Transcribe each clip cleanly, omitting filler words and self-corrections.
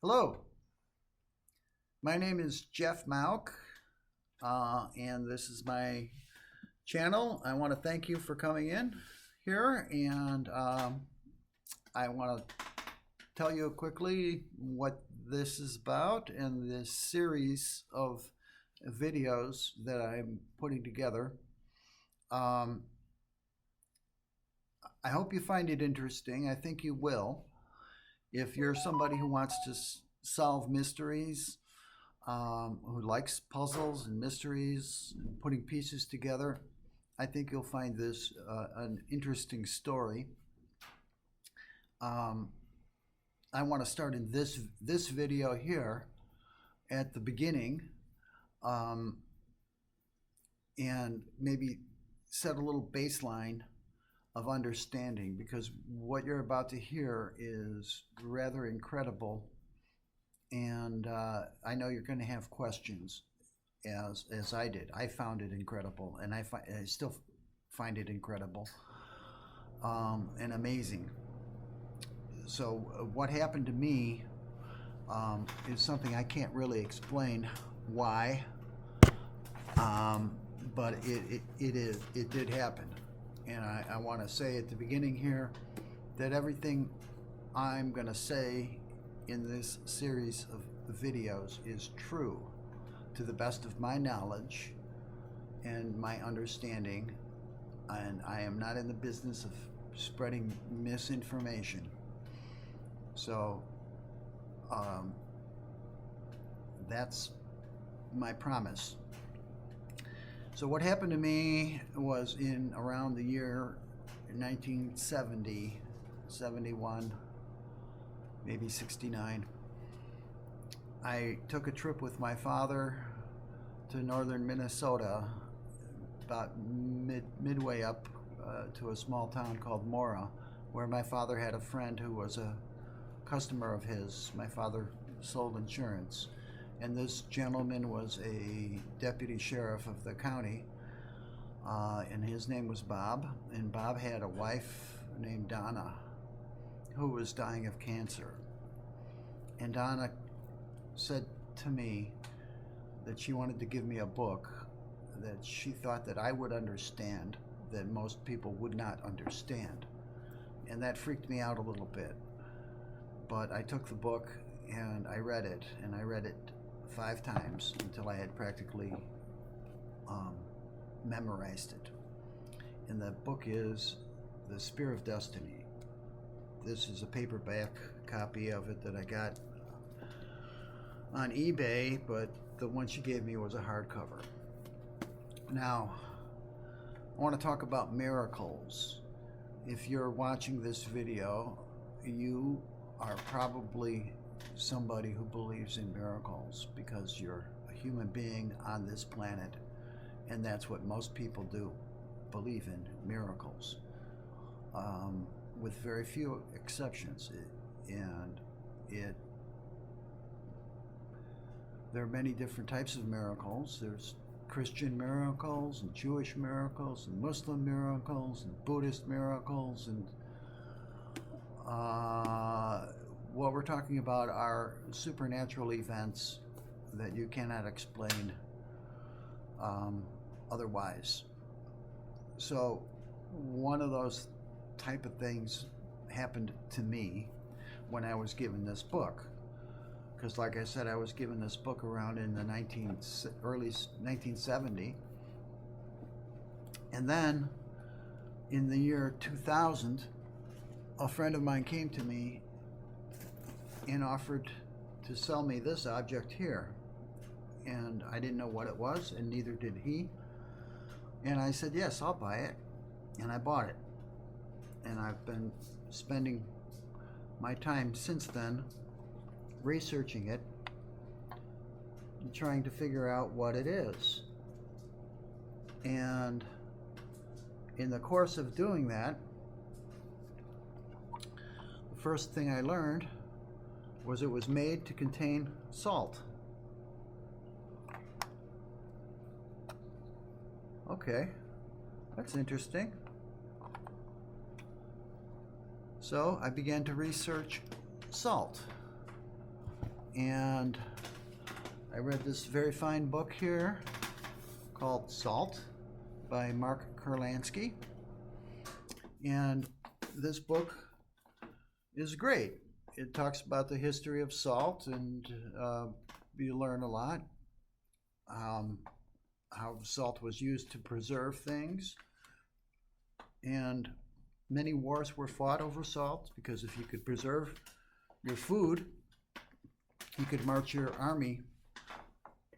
Hello, my name is Jeff Mauk, and this is my channel. I want to thank you for coming in here, and I want to tell you quickly what this is about and this series of videos that I'm putting together. I hope you find it interesting. I think you will. If you're somebody who wants to solve mysteries, who likes puzzles and mysteries and putting pieces together, I think you'll find this an interesting story. I want to start in this video here at the beginning, and maybe set a little baseline of understanding, because what you're about to hear is rather incredible, and I know you're going to have questions, as I did. I found it incredible, and I still find it incredible and amazing. So what happened to me is something I can't really explain why, but it did happen. And I want to say at the beginning here that everything I'm going to say in this series of videos is true to the best of my knowledge and my understanding, and I am not in the business of spreading misinformation. So that's my promise. So what happened to me was in around the year 1970, 71, maybe 69. I took a trip with my father to northern Minnesota, about midway up to a small town called Mora, where my father had a friend who was a customer of his. My father sold insurance. And this gentleman was a deputy sheriff of the county, and his name was Bob. And Bob had a wife named Donna, who was dying of cancer. And Donna said to me that she wanted to give me a book that she thought that I would understand, that most people would not understand. And that freaked me out a little bit. But I took the book and I read it, and I read it 5 times until I had practically memorized it. And the book is The Spear of Destiny. This is a paperback copy of it that I got on eBay, but the one she gave me was a hardcover. Now, I want to talk about miracles. If you're watching this video, you are probably somebody who believes in miracles, because you're a human being on this planet, and that's what most people do, believe in miracles, with very few exceptions. There are many different types of miracles. There's Christian miracles and Jewish miracles and Muslim miracles and Buddhist miracles, and what we're talking about are supernatural events that you cannot explain otherwise. So one of those type of things happened to me when I was given this book, because like I said, I was given this book around in the early 1970, and then in the year 2000, a friend of mine came to me and offered to sell me this object here, and I didn't know what it was, and neither did he. And I said, yes, I'll buy it, and I bought it. And I've been spending my time since then researching it and trying to figure out what it is. And in the course of doing that, the first thing I learned was it was made to contain salt. Okay, that's interesting. So I began to research salt. And I read this very fine book here called Salt by Mark Kurlansky. And this book is great. It talks about the history of salt, and you learn a lot. How salt was used to preserve things. And many wars were fought over salt, because if you could preserve your food, you could march your army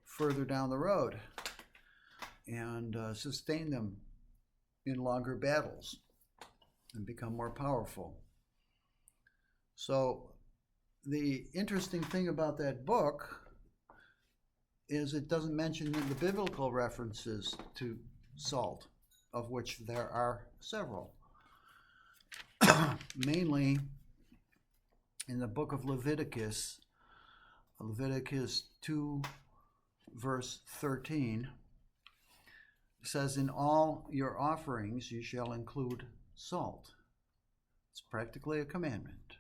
further down the road and sustain them in longer battles and become more powerful. So the interesting thing about that book is it doesn't mention the biblical references to salt, of which there are several. Mainly in the book of Leviticus, Leviticus 2, verse 13, says, "In all your offerings you shall include salt." It's practically a commandment.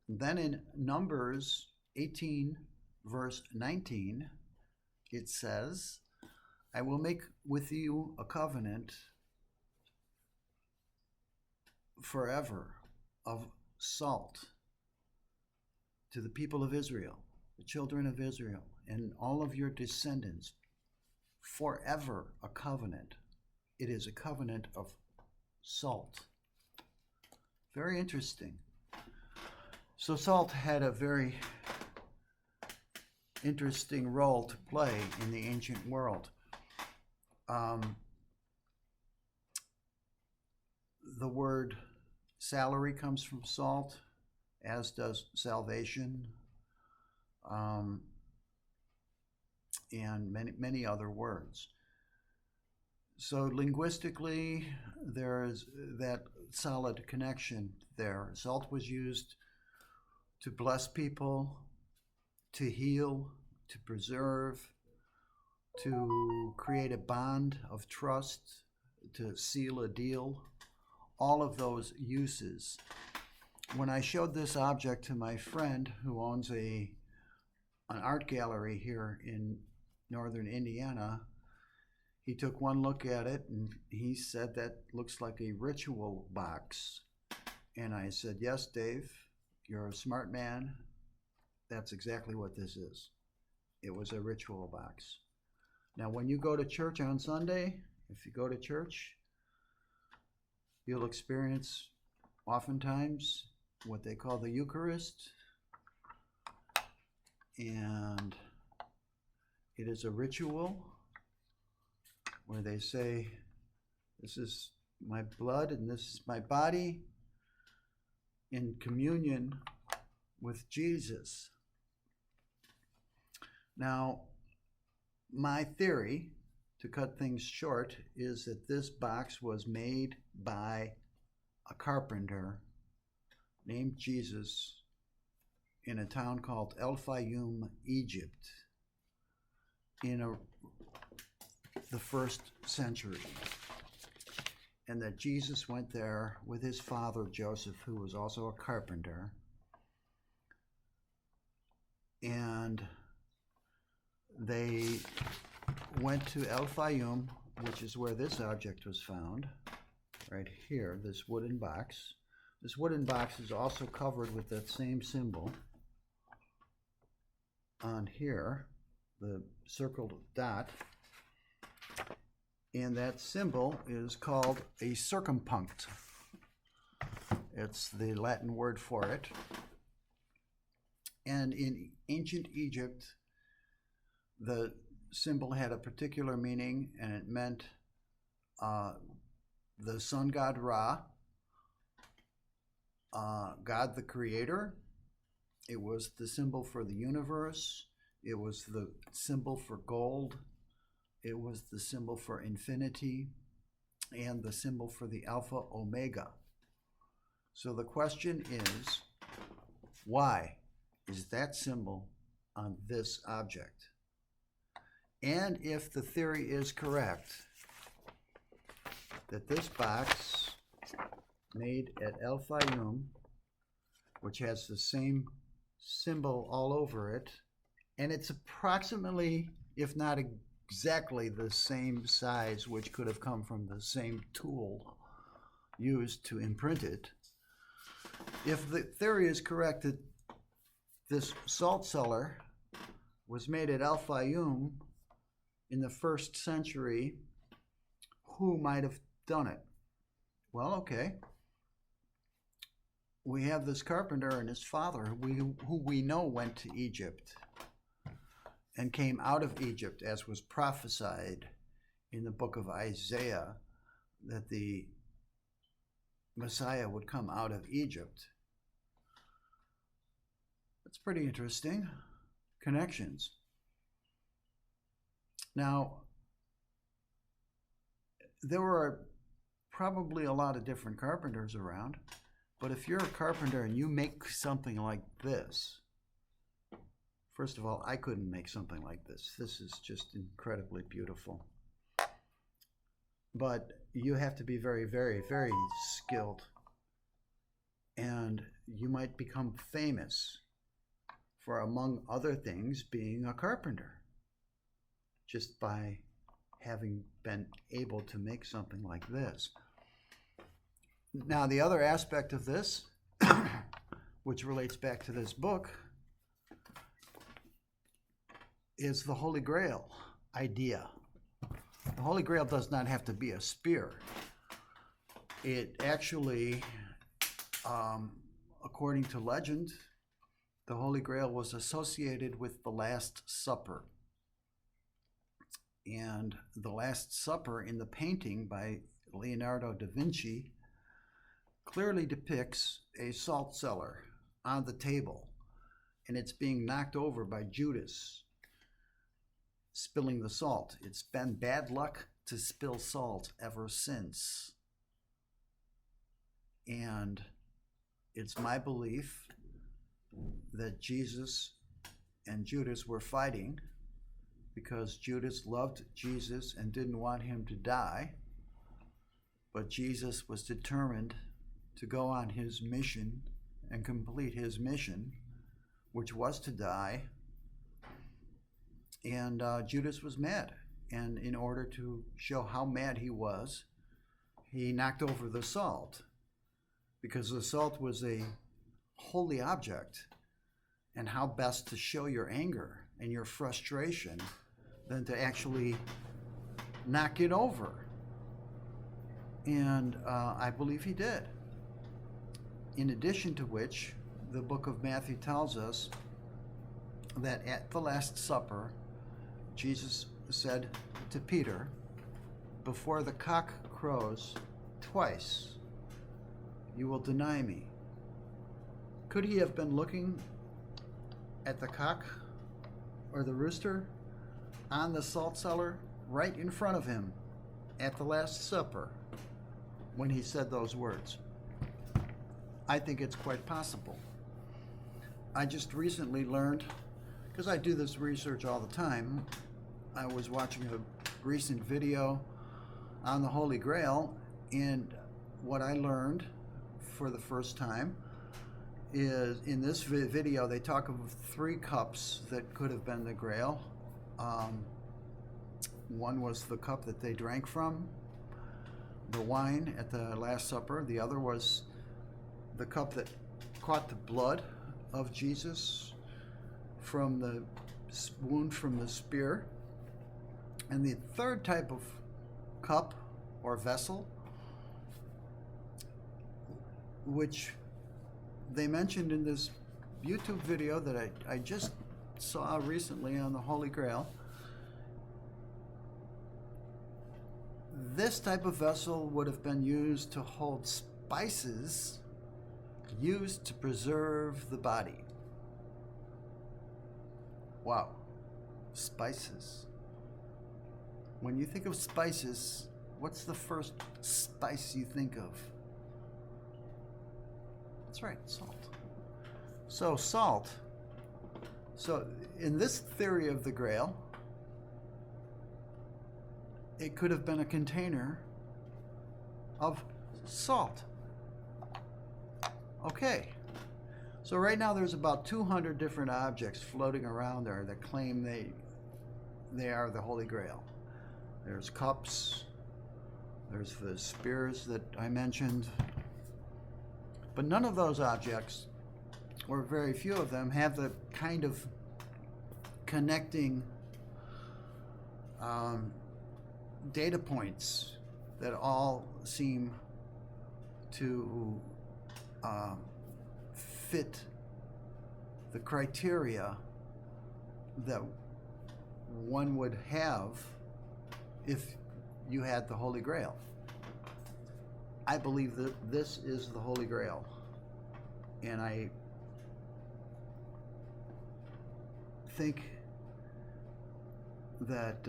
And then in Numbers 18, verse 19, it says, "I will make with you a covenant forever of salt to the people of Israel, the children of Israel, and all of your descendants, forever a covenant." It is a covenant of salt. Very interesting. So salt had a very interesting role to play in the ancient world. The word salary comes from salt, as does salvation, and many other words. So linguistically, there is that solid connection there. Salt was used to bless people, to heal, to preserve, to create a bond of trust, to seal a deal, all of those uses. When I showed this object to my friend who owns an art gallery here in northern Indiana, he took one look at it and he said, "That looks like a ritual box." And I said, "Yes, Dave, you're a smart man. That's exactly what this is." It was a ritual box. Now, when you go to church on Sunday, if you go to church, you'll experience oftentimes what they call the Eucharist. And it is a ritual where they say, "This is my blood and this is my body," in communion with Jesus. Now, my theory, to cut things short, is that this box was made by a carpenter named Jesus in a town called El Fayoum, Egypt, in the first century. And that Jesus went there with his father Joseph, who was also a carpenter. And they went to El Fayoum, which is where this object was found, right here, this wooden box. This wooden box is also covered with that same symbol on here, the circled dot. And that symbol is called a circumpunct. It's the Latin word for it. And in ancient Egypt, the symbol had a particular meaning, and it meant the sun god Ra, God the creator. It was the symbol for the universe. It was the symbol for gold. It was the symbol for infinity, and the symbol for the Alpha Omega. So the question is, why is that symbol on this object? And if the theory is correct, that this box made at El Fayoum, which has the same symbol all over it, and it's approximately, if not exactly, the same size, which could have come from the same tool used to imprint it. If the theory is correct that this salt cellar was made at Al Fayoum in the 1st century, who might have done it? Well, okay. We have this carpenter and his father, who we know went to Egypt and came out of Egypt, as was prophesied in the book of Isaiah, that the Messiah would come out of Egypt. That's pretty interesting. Connections. Now, there were probably a lot of different carpenters around, but if you're a carpenter and you make something like this, first of all, I couldn't make something like this. This is just incredibly beautiful. But you have to be very, very, very skilled. And you might become famous for, among other things, being a carpenter, just by having been able to make something like this. Now, the other aspect of this, which relates back to this book, is the Holy Grail idea. The Holy Grail does not have to be a spear. It actually, according to legend, the Holy Grail was associated with the Last Supper. And the Last Supper in the painting by Leonardo da Vinci clearly depicts a salt cellar on the table, and it's being knocked over by Judas, spilling the salt. It's been bad luck to spill salt ever since. And it's my belief that Jesus and Judas were fighting because Judas loved Jesus and didn't want him to die, but Jesus was determined to go on his mission and complete his mission, which was to die. And Judas was mad, and in order to show how mad he was, he knocked over the salt, because the salt was a holy object, and how best to show your anger and your frustration than to actually knock it over. And I believe he did. In addition to which, the book of Matthew tells us that at the Last Supper, Jesus said to Peter, "Before the cock crows twice, you will deny me." Could he have been looking at the cock or the rooster on the salt cellar right in front of him at the Last Supper when he said those words? I think it's quite possible. I just recently learned, because I do this research all the time, I was watching a recent video on the Holy Grail, and what I learned for the first time is in this video they talk of 3 cups that could have been the Grail. One was the cup that they drank from, the wine at the Last Supper. The other was the cup that caught the blood of Jesus from the wound from the spear. And the third type of cup or vessel, which they mentioned in this YouTube video that I just saw recently on the Holy Grail. This type of vessel would have been used to hold spices used to preserve the body. Wow, spices. When you think of spices, what's the first spice you think of? That's right, salt. So salt. So in this theory of the Grail, it could have been a container of salt. Okay. So right now there's about 200 different objects floating around there that claim they are the Holy Grail. There's cups, there's the spears that I mentioned, but none of those objects, or very few of them, have the kind of connecting data points that all seem to fit the criteria that one would have if you had the Holy Grail. I believe that this is the Holy Grail, and I think that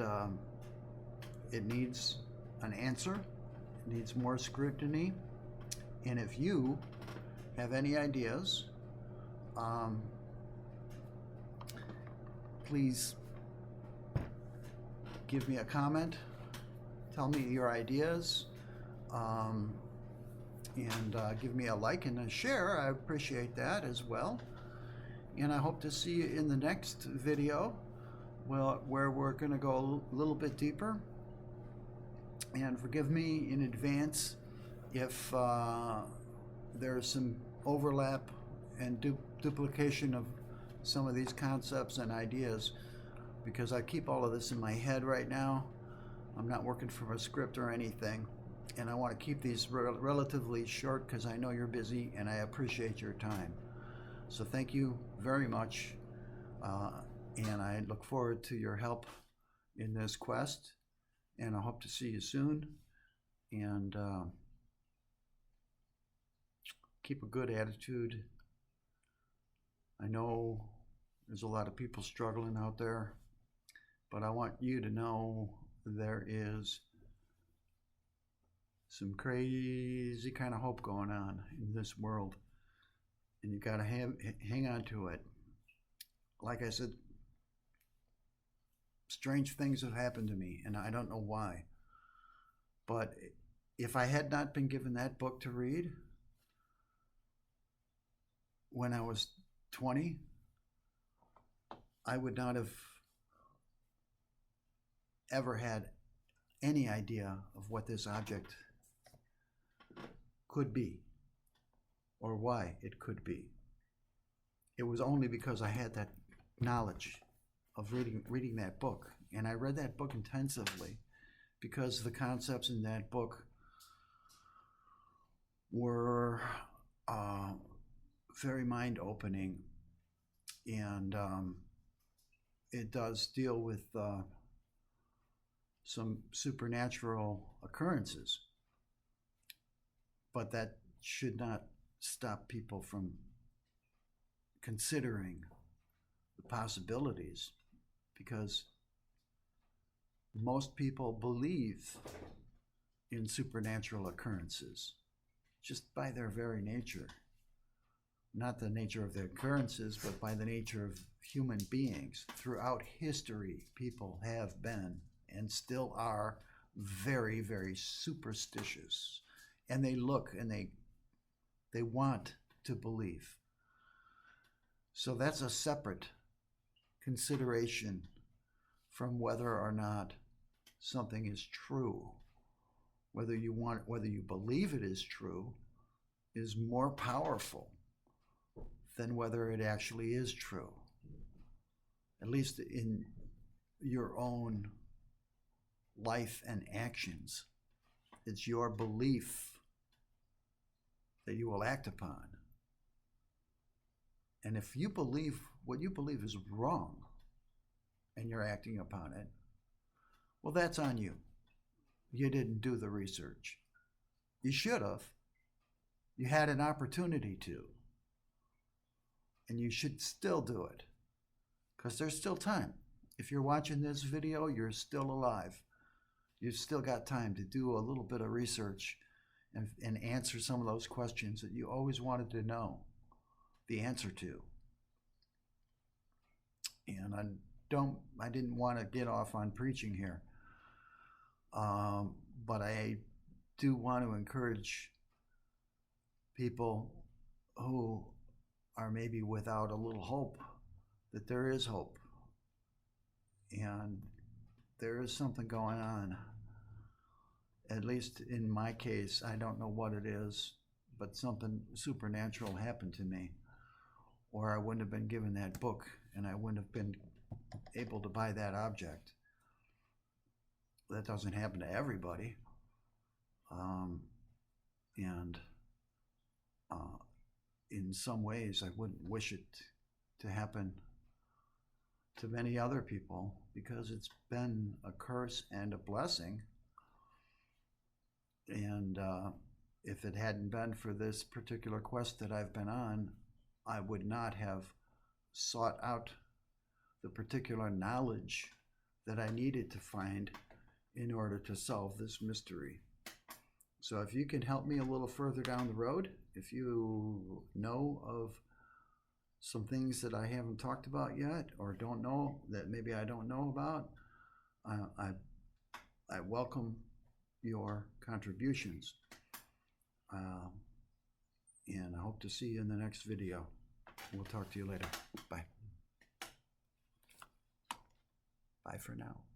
it needs an answer, it needs more scrutiny, and if you have any ideas, please give me a comment, tell me your ideas, and give me a like and a share. I appreciate that as well. And I hope to see you in the next video, where we're going to go a little bit deeper. And forgive me in advance if there's some overlap and duplication of some of these concepts and ideas, because I keep all of this in my head right now. I'm not working from a script or anything, and I want to keep these relatively short because I know you're busy and I appreciate your time. So thank you very much, and I look forward to your help in this quest, and I hope to see you soon, and keep a good attitude. I know there's a lot of people struggling out there, but I want you to know there is some crazy kind of hope going on in this world, and you got to hang on to it. Like I said, strange things have happened to me, and I don't know why. But if I had not been given that book to read when I was 20, I would not have ever had any idea of what this object could be or why it could be. It was only because I had that knowledge of reading that book, and I read that book intensively because the concepts in that book were very mind-opening, and it does deal with some supernatural occurrences, but that should not stop people from considering the possibilities, because most people believe in supernatural occurrences just by their very nature. Not the nature of the occurrences, but by the nature of human beings. Throughout history, people have been and still are very, very superstitious. And they look and they want to believe. So that's a separate consideration from whether or not something is true. Whether you believe it is true is more powerful than whether it actually is true. At least in your own life and actions. It's your belief that you will act upon. And if you believe what you believe is wrong and you're acting upon it, well, that's on you. You didn't do the research. You should have. You had an opportunity to. And you should still do it, because there's still time. If you're watching this video, you're still alive. You've still got time to do a little bit of research and answer some of those questions that you always wanted to know the answer to. And I didn't want to get off on preaching here, but I do want to encourage people who are maybe without a little hope, that there is hope. And there is something going on. At least in my case, I don't know what it is, but something supernatural happened to me, or I wouldn't have been given that book and I wouldn't have been able to buy that object. That doesn't happen to everybody. And in some ways, I wouldn't wish it to happen to many other people, because it's been a curse and a blessing. And if it hadn't been for this particular quest that I've been on, I would not have sought out the particular knowledge that I needed to find in order to solve this mystery. So if you can help me a little further down the road, if you know of some things that I haven't talked about yet, or don't know, that maybe I don't know about, I welcome your contributions. And I hope to see you in the next video. We'll talk to you later. Bye. Bye for now.